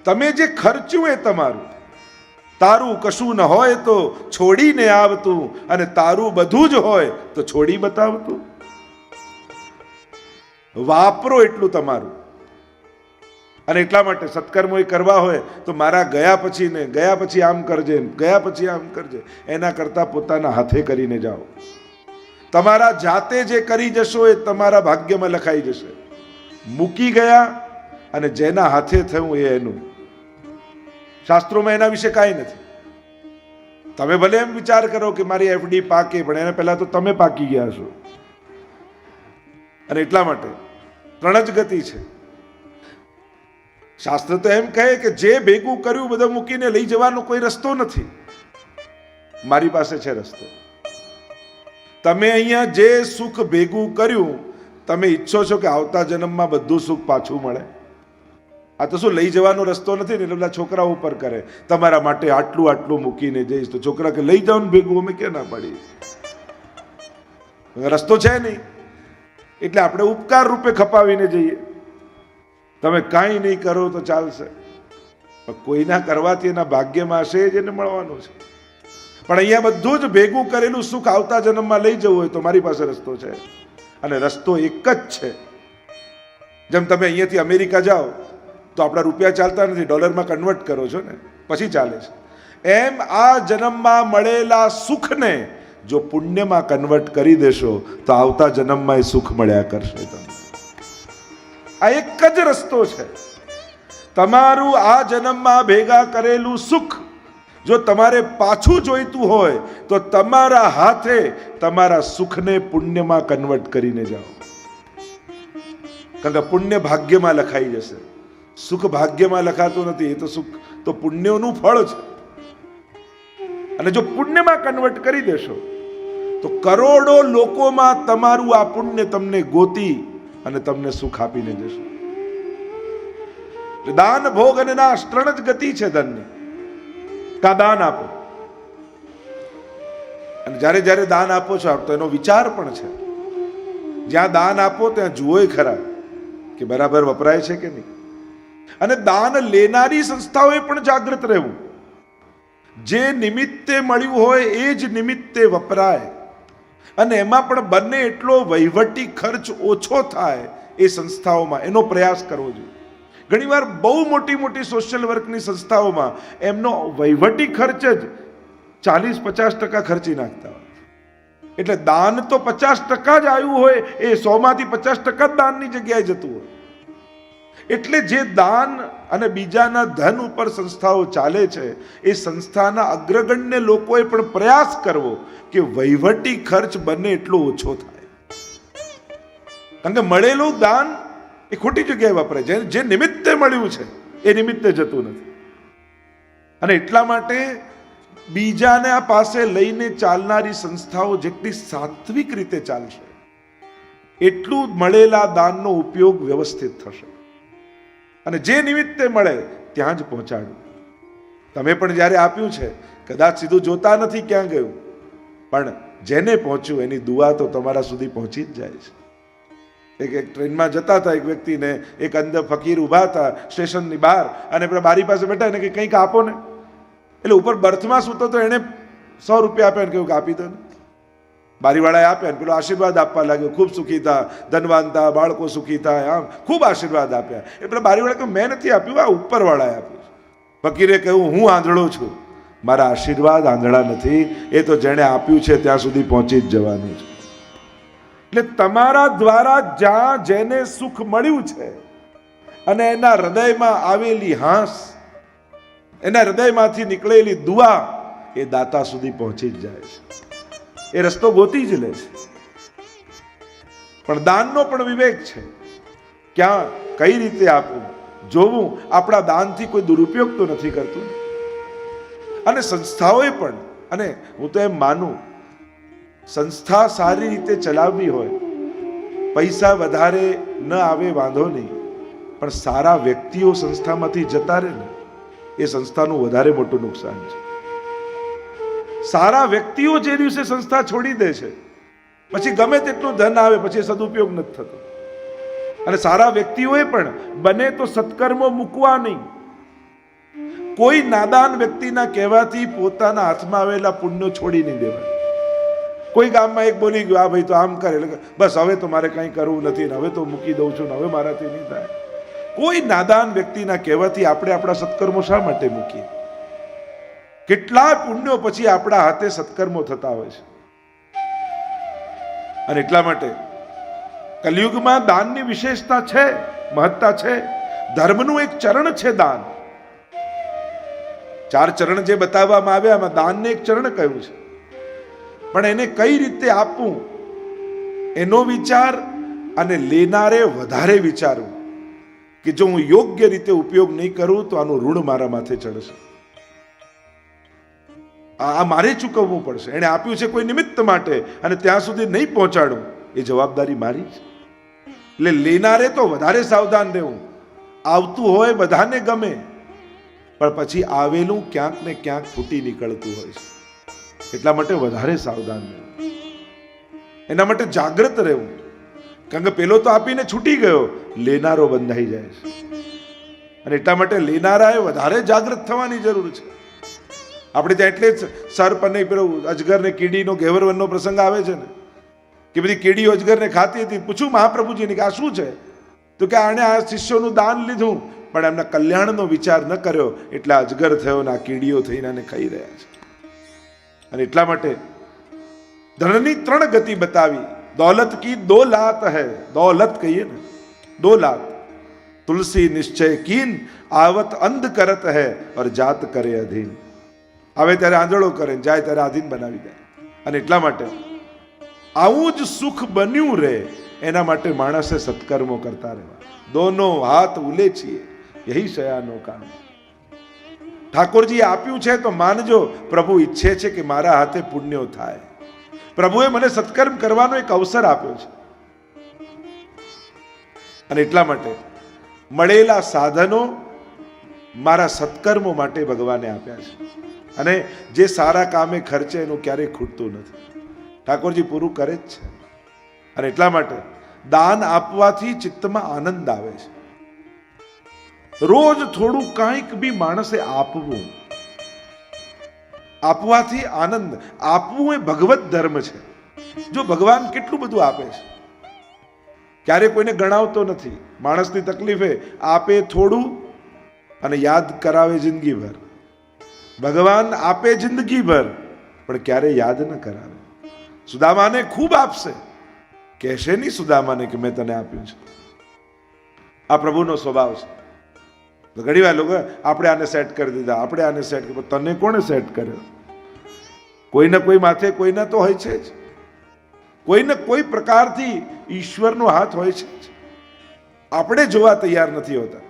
તમે જે ખર્ચ્યું એ તમારું. તારું કશું ન હોય તો છોડીને આવતું, અને તારું બધું જ હોય તો છોડી બતાવતું. વાપરો એટલું તમારું. અને એટલા માટે સત્કર્મો એ કરવા હોય તો મારા ગયા પછી ને ગયા પછી આમ કરજે, ગયા પછી આમ કરજે, એના કરતાં પોતાના હાથે કરીને જાઓ. તમારા જાતે જે કરી જશો એ તમારા ભાગ્યમાં લખાઈ જશે. મૂકી ગયા અને જેના હાથે થયું એ એનું. શાસ્ત્રોમાં એના વિશે કાંઈ નથી. તમે ભલે એમ વિચાર કરો કે મારી એફડી પાકે, પણ એના પહેલા તો તમે પાકી ગયા છો. અને એટલા માટે 3 જ ગતિ છે. શાસ્ત્ર તો એમ કહે કે જે ભેગું કર્યું બધું મૂકીને લઈ જવાનો કોઈ રસ્તો નથી. મારી પાસે છે રસ્તો. તમે અહીંયા જે સુખ ભેગું કર્યું, તમે ઈચ્છો છો કે આવતા જન્મમાં બધું સુખ પાછું મળે? આ તો શું લઈ જવાનો રસ્તો નથી ને? એટલે બધા છોકરા ઉપર કરે, તમારા માટે આટલું આટલું મૂકીને જઈશ. તો છોકરા કે લઈ જાઓ ને ભેગું, અમે ક્યાં ના પાડી? રસ્તો છે નહીં. એટલે આપણે ઉપકાર રૂપે ખપાવીને જઈએ. તમે કાંઈ નહીં કરો તો ચાલશે, પણ કોઈના કરવાથી એના ભાગ્યમાં હશે જ એને મળવાનું છે. પણ અહીંયા બધું જ ભેગું કરેલું સુખ આવતા જન્મમાં લઈ જવું હોય તો મારી પાસે રસ્તો છે. અને રસ્તો એક જ છે. જેમ તમે અહીંયાથી અમેરિકા જાઓ તો આપણા રૂપિયા ચાલતા નથી, ડોલરમાં કન્વર્ટ કરો છો ને, પછી ચાલે છે. એમ આ જન્મમાં મળેલા સુખને જો પુણ્યમાં કન્વર્ટ કરી દેશો તો આવતા જન્મમાં એ સુખ મળ્યા કરશે તમને. આ એક જ રસ્તો છે. તમારું આ જન્મમાં ભેગા કરેલું સુખ જો તમારે પાછું જોઈતું હોય તો તમારા હાથે તમારા સુખને પુણ્યમાં કન્વર્ટ કરીને જાઓ. કારણ કે પુણ્ય ભાગ્યમાં લખાઈ જશે. સુખ ભાગ્યમાં લખાતું નથી. એ તો સુખ તો પુણ્યનું ફળ છે. અને જો પુણ્યમાં કન્વર્ટ કરી દેશો તો કરોડો લોકોમાં તમારું આ પુણ્ય તમને ગોતી અને તમને સુખ આપીને જશે. દાન, ભોગ અને નાશ 3 જ ગતિ છે ધનની. કા દાન આપો, અને જ્યારે જ્યારે દાન આપો છો તો એનો વિચાર પણ છે. જ્યાં દાન આપો ત્યાં જુઓય ખરા કે બરાબર વપરાય છે કે નહીં. અને દાન લેનારી સંસ્થાઓએ પણ જાગૃત રહેવું. જે નિમિત્તે મળ્યું હોય એ જ નિમિત્તે વપરાય, અને એમાં પણ બંને એટલો વહીવટી ખર્ચ ઓછો થાય એ સંસ્થાઓમાં એનો પ્રયાસ કરવો જોઈએ. ઘણીવાર બહુ મોટી મોટી સોશિયલ વર્કની સંસ્થાઓમાં એમનો વહીવટી ખર્ચ જ 40-50% ખર્ચી નાખતા હોય. એટલે દાન તો 50% જ આવ્યું હોય એ 100માંથી 50% જ દાનની જગ્યાએ જતું હોય. એટલે જે દાન અને બીજાના ધન ઉપર સંસ્થાઓ ચાલે છે એ સંસ્થાના અગ્રગણ્ય લોકોએ પણ પ્રયાસ કરવો કે વહીવટી ખર્ચ બને એટલો ઓછો થાય. કારણ કે મળેલું દાન એ ખોટી જગ્યાએ વપરાય. જે નિમિત્તે મળ્યું છે એ નિમિત્તે જતું નથી. અને એટલા માટે બીજાને આ પાસે લઈને ચાલનારી સંસ્થાઓ જેટલી સાત્વિક રીતે ચાલશે એટલું મળેલા દાનનો ઉપયોગ વ્યવસ્થિત થશે. અને જે નિમિત્તે મળે ત્યાં જ પહોંચાડવું. તમે પણ જ્યારે આપ્યું છે કદાચ સીધું જોતા નથી ક્યાં ગયું, પણ જેને પહોંચ્યું એની દુઆ તો તમારા સુધી પહોંચી જ જાય છે. એક ટ્રેનમાં જતા હતા, એક વ્યક્તિને એક અંદર ફકીર ઊભા હતા સ્ટેશનની બહાર, અને પેલા બારી પાસે બેઠા એને કે કંઈક આપો ને. એટલે ઉપર બર્થમાં સૂતો તો એણે 100 રૂપિયા આપ્યા ને કહ્યું કે આપી દો ને. બારીવાળાએ આપ્યા ને પેલો આશીર્વાદ આપવા લાગ્યો, ખૂબ સુખી થા, ધનવાન થા, બાળકો સુખી થાય, આમ ખૂબ આશીર્વાદ આપ્યા. એ પેલા બારીવાળા કહ્યું મેં નથી આપ્યું, આ ઉપરવાળાએ આપ્યું. ફકીરે કહ્યું હું આંધળો છું, મારા આશીર્વાદ આંધળા નથી, એ તો જેણે આપ્યું છે ત્યાં સુધી પહોંચી જ જવાનું છે. એટલે તમારા દ્વારા જ્યાં જેને સુખ મળ્યું છે અને એના હૃદયમાં આવેલી હાંસ, એના હૃદયમાંથી નીકળેલી દુઆ એ દાતા સુધી પહોંચી જ જાય છે. એ રસ્તો ગોતી જ લે છે. પણ દાનનો પણ વિવેક છે. ક્યાં કઈ રીતે આપવું જોવું. આપણા દાનથી કોઈ દુરુપયોગ તો નથી કરતું. અને સંસ્થાઓએ પણ, અને હું તો એમ માનું સંસ્થા સારી રીતે ચલાવવી હોય, પૈસા વધારે ન આવે વાંધો નહીં, પણ સારા વ્યક્તિઓ સંસ્થામાંથી જતા રહે ને એ સંસ્થાનું વધારે મોટું નુકસાન છે. સારા વ્યક્તિઓ જે દિવસે સંસ્થા છોડી દે છે પછી ગમે તેટલું ધન આવે પછી સદુપયોગ નથી થતો. અને સારા વ્યક્તિઓએ પણ બને તો સત્કર્મો મૂકવા નહીં. કોઈ નાદાન વ્યક્તિના કહેવાથી પોતાના હાથમાં આવેલા પુણ્યો છોડી નહીં દેવાય. કોઈ ગામમાં એક બોલી ગયો, આ ભાઈ તો આમ કરે, એટલે બસ હવે તો મારે કંઈ કરવું નથી ને હવે તો મૂકી દઉં છું ને હવે મારાથી નહીં થાય. કોઈ નાદાન વ્યક્તિના કહેવાથી આપણે આપણા સત્કર્મો શા માટે મૂકીએ? કેટલા પુણ્યો પછી આપણા હાથે સત્કર્મો થતા હોય છે. અને એટલા માટે કલિયુગમાં દાનની વિશેષતા છે, મહત્તા છે. ધર્મનું એક ચરણ છે દાન. 4 ચરણ જે બતાવવામાં આવ્યા એમાં દાનને એક ચરણ કહ્યું છે. પણ એને કઈ રીતે આપવું એનો વિચાર અને લેનારે વધારે વિચારવું કે જો હું યોગ્ય રીતે ઉપયોગ નહીં કરું તો આનું ઋણ મારા માથે ચડશે, આ મારે ચૂકવવું પડશે. એને આપ્યું છે કોઈ નિમિત્ત માટે અને ત્યાં સુધી નહીં પહોંચાડું એ જવાબદારી મારી છે. એટલે લેનારે તો વધારે સાવધાન રહેવું. આવતું હોય બધાને ગમે પણ પછી આવેલું ક્યાંક ને ક્યાંક ફૂટી નીકળતું હોય છે. એટલા માટે વધારે સાવધાન રહેવું, એના માટે જાગૃત રહેવું. કારણ કે પેલો તો આપીને છૂટી ગયો, લેનારો બંધાઈ જાય છે. અને એટલા માટે લેનારાએ વધારે જાગૃત થવાની જરૂર છે. આપણે ત્યાં એટલે જ સર્પ અને પેલો અજગર ને કીડીનો ઘેવરવનનો પ્રસંગ આવે છે ને, કે બધી કીડીઓ અજગરને ખાતી હતી. પૂછું મહાપ્રભુજીને કે આ શું છે? તો કે આણે આ શિષ્યોનું દાન લીધું પણ એમના કલ્યાણનો વિચાર ન કર્યો એટલે અજગર થયો ને આ કીડીઓ થઈને આને ખાઈ રહ્યા છે. અને એટલા માટે ધનની 3 ગતિ બતાવી. દौलत की 2 लात है, दौलत कहिए ना 2 लात. तुलसी निश्चय कीन आवत अंध करत है और जात करे अधीन. આવે ત્યારે આંધળો કરે, જાય ત્યારે આધીન બનાવી દે. અને એટલા માટે આવું જ સુખ બન્યું રહે એના માટે માણસે સત્કર્મો કરતા રહેવા. દોનો હાથ ઉલેચીએ યહી શયાનો કામ. ઠાકોરજીએ આપ્યું છે તો માનજો પ્રભુ ઈચ્છે છે કે મારા હાથે પુણ્યો થાય. પ્રભુએ મને સત્કર્મ કરવાનો એક અવસર આપ્યો છે. અને એટલા માટે મળેલા સાધનો મારા સત્કર્મો માટે ભગવાને આપ્યા છે. અને જે સારા કામે ખર્ચે એનું ક્યારેય ખૂટતું નથી. ઠાકોરજી પૂરું કરે જ છે. અને એટલા માટે દાન આપવાથી ચિત્તમાં આનંદ આવે છે. રોજ થોડું કાંઈક બી માણસે આપવું, આપવાથી આનંદ. આપવું એ ભગવત ધર્મ છે. જો ભગવાન કેટલું બધું આપે છે, ક્યારે કોઈને ગણાવતો નથી. માણસની તકલીફ આપે થોડું અને યાદ કરાવે જિંદગીભર. ભગવાન આપે જિંદગીભર પણ ક્યારે યાદ ન કરાવે. સુદામાને ખૂબ આપશે, કહેશે નહીં સુદામાને કે મેં તને આપ્યું છે. આ પ્રભુનો સ્વભાવ છે. તો ઘણી વાર લોકો આપણે આને સેટ કરી દીધા, આપણે આને સેટ કર્યું. તને કોણે સેટ કર્યો? કોઈને કોઈ માથે કોઈના તો હોય છે જ. કોઈને કોઈ પ્રકારથી ઈશ્વરનો હાથ હોય છે જ. આપણે જોવા તૈયાર નથી હોતા.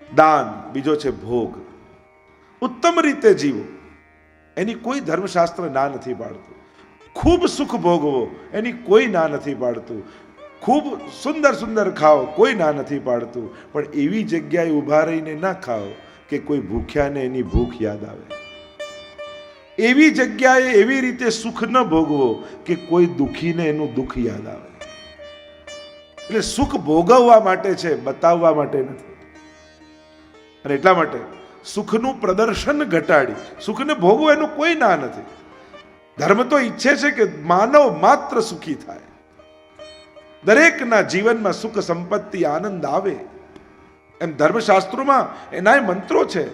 દાન, બીજો છે ભોગ. ઉત્તમ રીતે જીવો એની કોઈ ધર્મશાસ્ત્ર ના નથી પાડતું. ખૂબ સુખ ભોગવો એની કોઈ ના નથી પાડતું. ખૂબ સુંદર સુંદર ખાઓ કોઈ ના નથી પાડતું. પણ એવી જગ્યાએ ઊભા રહીને ના ખાઓ કે કોઈ ભૂખ્યાને એની ભૂખ યાદ આવે. એવી જગ્યાએ એવી રીતે સુખ ન ભોગવો કે કોઈ દુઃખીને એનું દુઃખ યાદ આવે. એટલે સુખ ભોગવવા માટે છે, બતાવવા માટે નથી. અને એટલા માટે સુખનું પ્રદર્શન ઘટાડી સુખને ભોગવું એનું કોઈ ના નથી. ધર્મ તો ઈચ્છે છે કે માનવ માત્ર સુખી થાય. દરેકના જીવનમાં સુખ સંપત્તિ આનંદ આવે. એમ ધર્મશાસ્ત્રોમાં એના મંત્રો છે,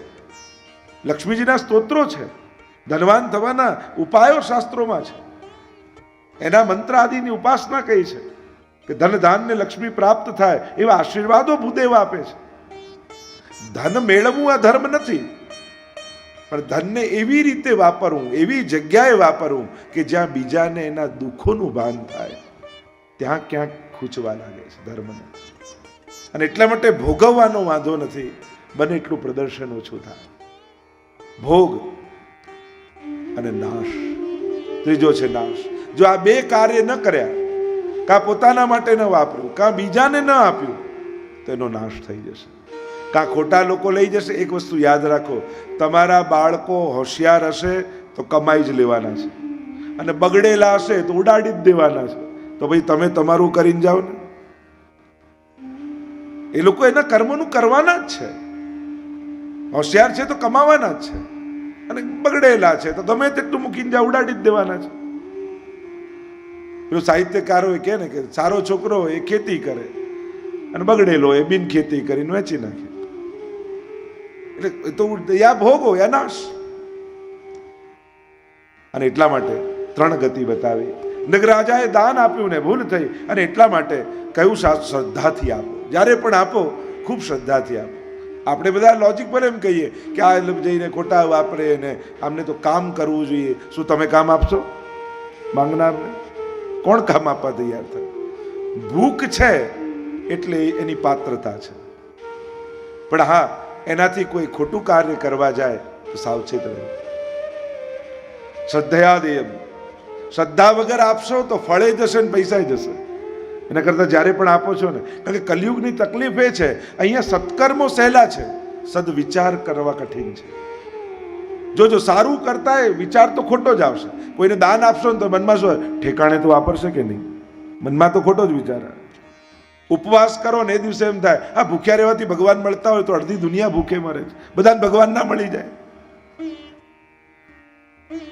લક્ષ્મીજીના સ્તોત્રો છે, ધનવાન થવાના ઉપાયો શાસ્ત્રોમાં છે. એના મંત્ર આદિની ઉપાસના કહી છે કે ધન ધાન્ય લક્ષ્મી પ્રાપ્ત થાય એવા આશીર્વાદો ભૂદેવ આપે છે. ધન મેળવવું આ ધર્મ નથી, પણ ધનને એવી રીતે વાપરવું, એવી જગ્યાએ વાપરવું કે જ્યાં બીજાને એના દુઃખોનું ભાન થાય. ત્યાં ક્યાંક ખૂંચવા લાગે છે ધર્મને. અને એટલા માટે ભોગવવાનો વાંધો નથી, બને એટલું પ્રદર્શન ઓછું થાય. ભોગ અને નાશ. ત્રીજો છે નાશ. જો આ 2 કાર્ય ન કર્યા, કાં પોતાના માટે ન વાપર્યું, કાં બીજાને ન આપ્યું, તો એનો નાશ થઈ જશે. કાં ખોટા લોકો લઈ જશે. એક વસ્તુ યાદ રાખો, તમારા બાળકો હોશિયાર હશે તો કમાઈ જ લેવાના છે, અને બગડેલા હશે તો ઉડાડી જ દેવાના છે. તો ભાઈ તમે તમારું કરીને જાઓ ને. એ લોકો એના કર્મોનું કરવાના જ છે. હોશિયાર છે તો કમાવાના જ છે, અને બગડેલા છે તો ગમે તેટલું મૂકીને જ્યાં ઉડાડી જ દેવાના છે. પેલું સાહિત્યકારો કહે ને કે સારો છોકરો એ ખેતી કરે અને બગડેલો એ બિન ખેતી કરીને વેચી નાખે. એટલે એ તો યા ભોગો યા નાશ. અને એટલા માટે 3 ગતિ બતાવી. નગરાજાએ દાન આપ્યું ને ભૂલ થઈ, અને એટલા માટે કયું શ્રદ્ધાથી આપો. જ્યારે પણ આપો ખૂબ શ્રદ્ધાથી આપો. આપણે બધા લોજિક પર એમ કહીએ કે આ જઈને ખોટા વાપરે ને આમને તો કામ કરવું જોઈએ. શું તમે કામ આપશો માંગનારને? કોણ કામ આપવા તૈયાર થાય? ભૂખ છે એટલે એની પાત્રતા છે, પણ હા એનાથી કોઈ ખોટું કાર્ય કરવા જાય તો સાવચેત રહે. શ્રદ્ધયા દેયમ, શ્રદ્ધા વગર આપશો તો ફળે જશે ને પૈસા જશે. એના કરતાં જ્યારે પણ આપો છો ને, કારણ કે કલયુગની તકલીફ એ છે, અહીંયા સત્કર્મો સહેલા છે, સદવિચાર કરવા કઠિન છે. જો સારું કરતા એ વિચાર તો ખોટો જ આવશે. કોઈને દાન આપશો ને તો મનમાં શું ઠેકાણે તો વાપરશે કે નહીં, મનમાં તો ખોટો જ વિચાર આવે. ઉપવાસ કરો ને એ દિવસે એમ થાય આ ભૂખ્યા રહેવાથી ભગવાન મળતા હોય તો અડધી દુનિયા ભૂખે મરે છે, બધાને ભગવાન ના મળી જાય.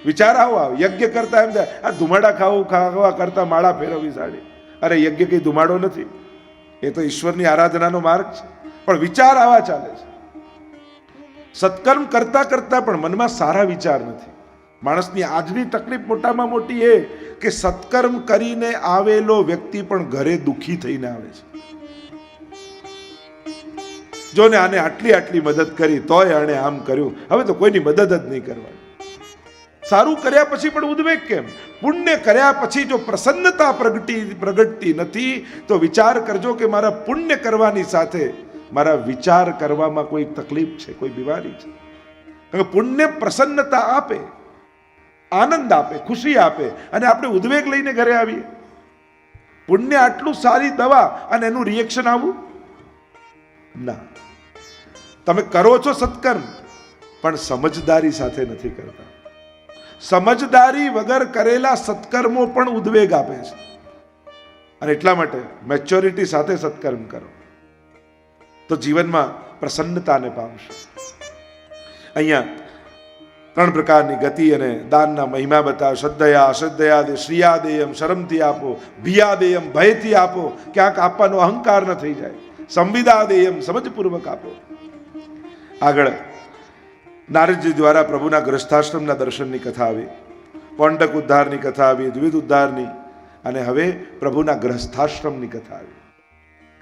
વિચાર આવો આવે. યજ્ઞ કરતા એમ થાય આ ધુમાડા ખાવા કરતા માળા ફેરવવી સાડી. અરે યજ્ઞ કઈ ધુમાડો નથી, એ તો ઈશ્વરની આરાધનાનો માર્ગ છે, પણ વિચાર આવા ચાલે છે. સત્કર્મ કરતા કરતા પણ મનમાં સારા વિચાર નથી. માણસની આજની તકલીફ મોટામાં મોટી એ કે સત્કર્મ કરીને આવેલો વ્યક્તિ પણ ઘરે દુઃખી થઈને આવે છે. જો ને આને આટલી મદદ કરી તોય આણે આમ કર્યું, હવે તો કોઈની મદદ જ નહીં કરવાની. સારું કર્યા પછી પણ ઉદ્વેગ કેમ? પુણ્ય કર્યા પછી જો પ્રસન્નતા પ્રગટતી નથી તો વિચાર કરજો કે મારા પુણ્ય કરવાની સાથે મારા વિચાર કરવામાં કોઈ તકલીફ છે, કોઈ બીમારી છે. પુણ્ય પ્રસન્નતા આપે, આનંદ આપે, ખુશી આપે, અને આપણે ઉદ્વેગ લઈને ઘરે આવીએ. પુણ્ય આટલું સારી દવા અને એનું રિએક્શન આવું ના. તમે કરો છો સત્કર્મ પણ સમજદારી સાથે નથી કરતા. સમજદારી વગર કરેલા સત્કર્મો પણ ઉદ્વેગ આપે છે. અને એટલા માટે મેચ્યોરિટી સાથે સત્કર્મ કરો તો જીવનમાં પ્રસન્નતાને પામશો. અહીંયા 3 પ્રકારની ગતિ અને દાનના મહિમા બતાવે. શ્રદ્ધયા, અશ્રદ્ધયા, શ્રિયાદેયમ, શરમથી આપો, ભિયાદેયમ, ભયથી આપો, ક્યાંક આપવાનો અહંકાર ન થઈ જાય. સંવિદાદેયમ, સમજપૂર્વક આપો. આગળ નારદજી દ્વારા પ્રભુના ગૃહસ્થાશ્રમના દર્શનની કથા આવી, પોંડક ઉદ્ધારની કથા આવી, દ્વિધ ઉદ્ધારની, અને હવે પ્રભુના ગૃહસ્થાશ્રમની કથા આવી.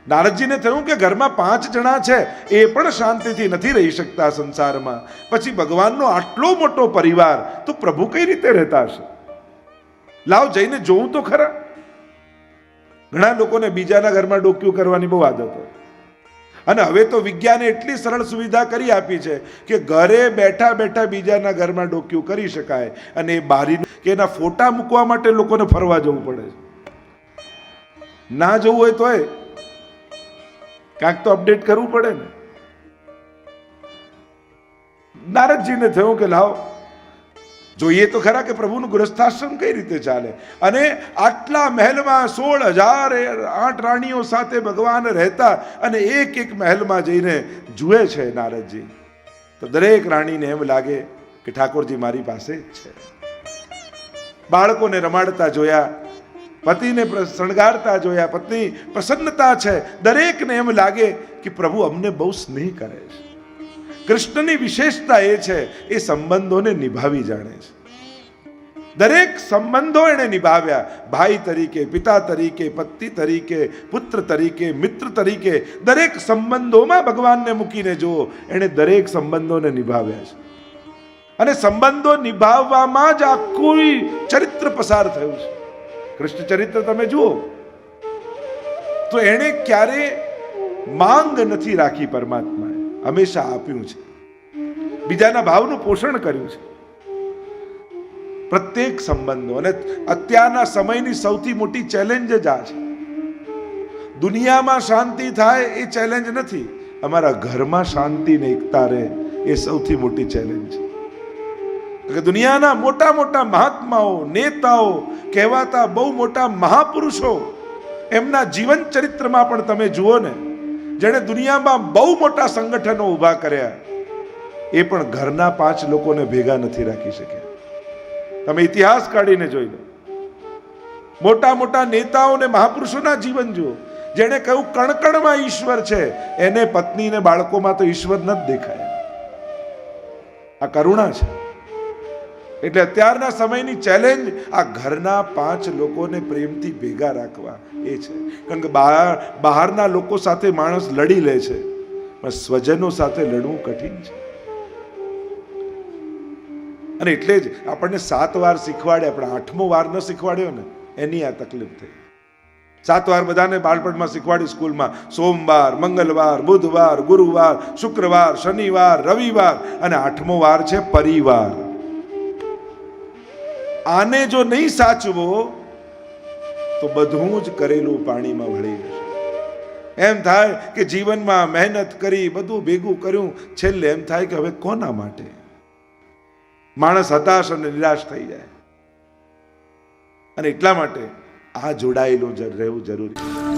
નારદજીને થયું કે ઘરમાં 5 જણા છે એ પણ શાંતિથી નથી રહી શકતા સંસારમાં, પછી ભગવાનનો આટલો મોટો પરિવાર તો પ્રભુ કઈ રીતે રહેતા હશે? લાવ જઈને જોવું તો ખરા. ઘણા લોકોને બીજાના ઘરમાં ડોક્યું કરવાની બહુ આદત હોય, અને હવે તો વિજ્ઞાને એટલી સરળ સુવિધા કરી આપી છે કે ઘરે બેઠા બેઠા બીજાના ઘરમાં ડોક્યું કરી શકાય. અને એ બારી કે એના ફોટા મૂકવા માટે લોકોને ફરવા જવું પડે છે. ના જવું હોય તોય ક્યાંક તો અપડેટ કરવું પડે ને. નારદજીને થયું કે લાવ જોઈએ તો ખરા કે પ્રભુનું ગૃહસ્થાશ્રમ કઈ રીતે ચાલે. અને આટલા મહેલમાં 16,008 રાણીઓ સાથે ભગવાન રહેતા, અને એક મહેલમાં જઈને જુએ છે નારદજી, તો દરેક રાણીને એમ લાગે કે ઠાકોરજી મારી પાસે જ છે. બાળકોને રમાડતા જોયા, પતિને શણગારતા જોયા, પત્ની પ્રસન્નતા છે. દરેકને એમ લાગે કે પ્રભુ અમને બહુ સ્નેહ કરે છે. કૃષ્ણની વિશેષતા એ છે એ સંબંધોને નિભાવી જાણે છે. દરેક સંબંધો એણે નિભાવ્યા. ભાઈ તરીકે, પિતા તરીકે, પતિ તરીકે, પુત્ર તરીકે, મિત્ર તરીકે, દરેક સંબંધોમાં ભગવાનને મૂકીને જુઓ, એણે દરેક સંબંધોને નિભાવ્યા છે. અને સંબંધો નિભાવવામાં જ આખું ચરિત્ર પસાર થયું છે. કૃષ્ણ ચરિત્ર તમે જુઓ તો એણે ક્યારે માંગ નથી રાખી. પરમાત્માએ હંમેશા આપ્યું છે, બીજાના ભાવનું પોષણ કર્યું છે. પ્રત્યેક સંબંધો, અને અત્યારના સમયની સૌથી મોટી ચેલેન્જ જ આ છે. દુનિયામાં શાંતિ થાય એ ચેલેન્જ નથી, અમારા ઘરમાં શાંતિ ને એકતા રહે એ સૌથી મોટી ચેલેન્જ છે. દુનિયાના મોટા મોટા મહાત્માઓ, નેતાઓ, કહેવાતા બહુ મોટા મહાપુરુષો, એમના જીવન ચરિત્રમાં પણ તમે જુઓ ને, જેણે દુનિયામાં બહુ મોટા સંગઠનો ઊભા કર્યા, એ પણ ઘરના 5 લોકોને ભેગા નથી રાખી શક્યા. તમે ઇતિહાસ કાઢીને જોઈ લો. મોટા મોટા નેતાઓ ને મહાપુરુષોના જીવન જુઓ. જેણે કહ્યું કણકણમાં ઈશ્વર છે, એને પત્ની ને બાળકોમાં તો ઈશ્વર નથી દેખાયા. આ કરુણા છે. એટલે અત્યારના સમયની ચેલેન્જ આ ઘરના 5 લોકોને પ્રેમથી ભેગા રાખવા એ છે. કારણ કે બહારના લોકો સાથે માણસ લડી લે છે, પણ સ્વજનો સાથે લડવું કઠિન છે. અને એટલે જ આપણને 7 વાર શીખવાડ્યા, પણ 8મો વાર ન શીખવાડ્યો ને એની આ તકલીફ થઈ. 7 વાર બધાને બાળપણમાં શીખવાડી સ્કૂલમાં: સોમવાર, મંગળવાર, બુધવાર, ગુરુવાર, શુક્રવાર, શનિવાર, રવિવાર, અને 8મો વાર છે પરિવાર. આને જો નહીં સાચવો તો બધું જ કરેલું પાણીમાં વળી જશે. એમ થાય કે જીવનમાં મહેનત કરી, બધું ભેગું કર્યું, છેલ્લે એમ થાય કે હવે કોના માટે? માણસ હતાશ અને નિરાશ થઈ જાય. અને એટલા માટે આ જોડાયેલું રહેવું જરૂરી છે.